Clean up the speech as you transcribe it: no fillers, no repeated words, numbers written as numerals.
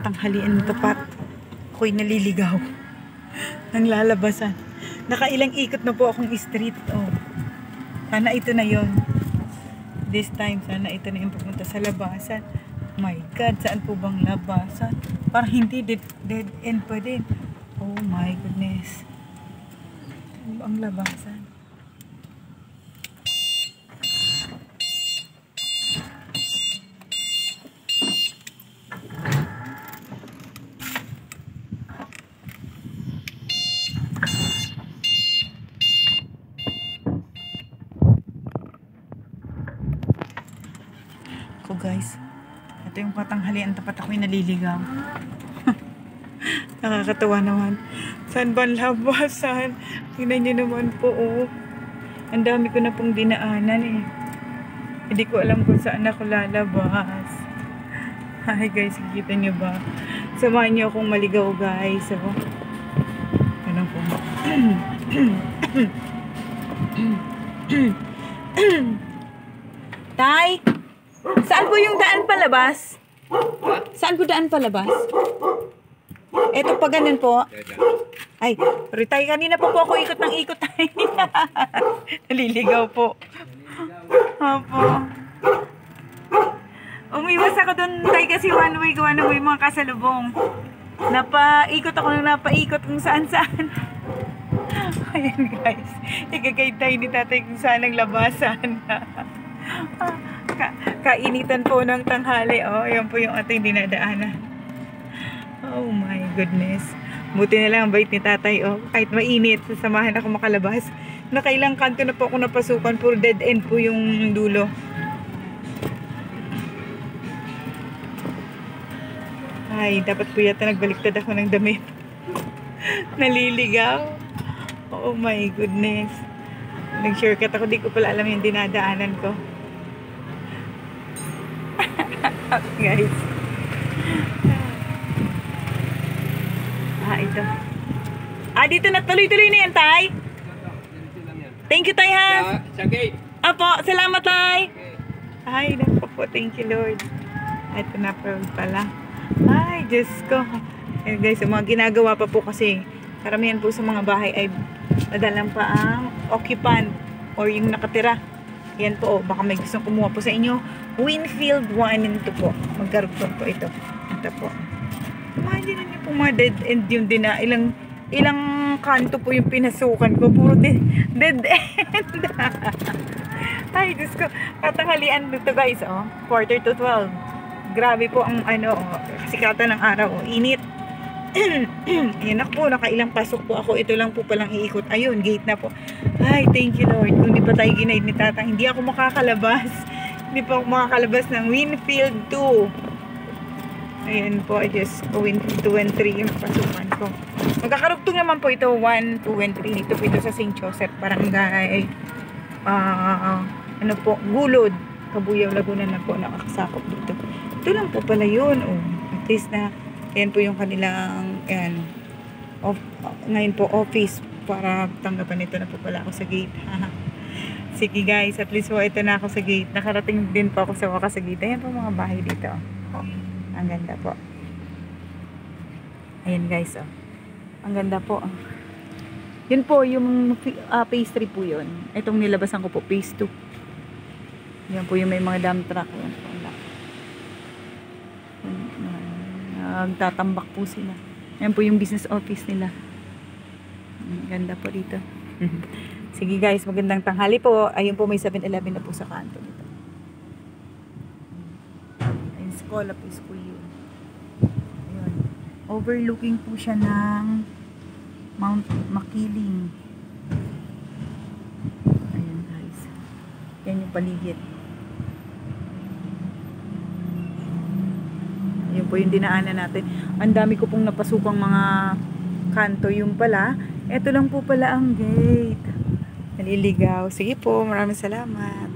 patanghalian tapat. Ako'y naliligaw ng lalabasan. Nakailang ikot na po akong street. Oh. Sana ito na yon. This time, sana ito na yung pupunta sa labasan. My God, saan po bang labasan? Parang hindi, dead end pa din. Oh my goodness. Saan ba ang labasan? Ko guys, ito yung patanghalian tapat ako'y naliligaw. Nakakatawa naman. Saan ba ang labasan? Tingnan nyo naman po, oh. Ang dami ko na pong dinaanan eh. Hindi ko alam kung saan ako lalabas. Hi guys, kita nyo ba? Samahan nyo akong maligaw guys. Oh. Ano po? Tay! Saan po yung daan palabas? Saan po daan palabas? Eto pa ganun po. Ay, pero tay, kanina po ako ikot ng ikot tay. Naliligaw po. Opo. Umiwas ako doon tay kasi one way gawa na may mga kasalubong. Napaikot ako ng napaikot kung saan saan. Ayan guys. Igagay tayo ni tatay kung saan ang labasan. Kainitan po ng tanghali. Oh, yan po yung ating dinadaanan. Oh my goodness. Buti na lang ang bait ni tatay. Oh, kahit mainit, sasamahan ako makalabas. Nakailang kanto na po ako napasukan. Puro dead end po yung dulo. Ay, dapat po yata nagbaliktad ako ng damit. Naliligaw. Oh my goodness. Nag-shortcut ako. Di ko pala alam yung dinadaanan ko. Guys. Ito. Dito na tuloy-tuloy na yan, tay. Thank you, tay, ha. Sa gate. Apo, salamat, tay. Ay, naku po. Thank you, Lord. Ito na pala. Ay, Diyos ko. Ayun, guys, yung mga ginagawa pa po kasi karamihan po sa mga bahay ay nadalang pa ang occupant or yung nakatira. Yan po, baka may gustong kumuha po sa inyo. Winfield 1 ito po. Magkarugtong po ito. Ito po. Imagine niyo po mga dead end yung ilang kanto po yung pinasukan ko. Puro dead end. Ay, Diyos ko. Katanghalian dito guys, oh. 11:45. Grabe po ang kasikatan ng araw. Oh. Init. Ayan ako po, nakailang pasok po ako. Ito lang po palang iikot. Ayun, gate na po. Ay, thank you Lord. Kung di pa tayo ginaid ni Tata, hindi ako makakalabas. Hindi pa ako makakalabas ng Winfield 2. Ayan po, I just go Winfield 2 and 3 yung pasukan ko. Magkakarugtong naman po ito, 1, 2, and 3. Dito po ito sa St. Joseph, Barangay Gulod. Kabuyaw, Laguna na po nakakasakop dito. Ito lang po pala yun. Oh, at least na yan po yung kanilang ngayon po office para tanggapan. Ito na po pala ako sa gate. Sige guys, at least po ito na ako sa gate. Nakarating din po ako sa wakas sa gate. Ayan po mga bahay dito. Oh, ang ganda po. Ayan guys. Oh. Ang ganda po. Yun po yung phase 3 po yun. Itong nilabasan ko po phase 2. Yan po yung may mga dump truck. Yan po. Nagtatambak po sila. Yan po yung business office nila. Ganda po dito. Sige guys, magandang tanghali po. Ayun po, may 7-Eleven na po sa kanto dito. Ayun, Escola po, school yun. Ayun. Overlooking po siya ng Mount Makiling. Ayun guys. Yan yung paligid. Yun po yung dinaanan natin. Ang dami ko pong napasukang mga kanto. Yung pala, eto lang po pala ang gate. Naliligaw. Sige po, maraming salamat.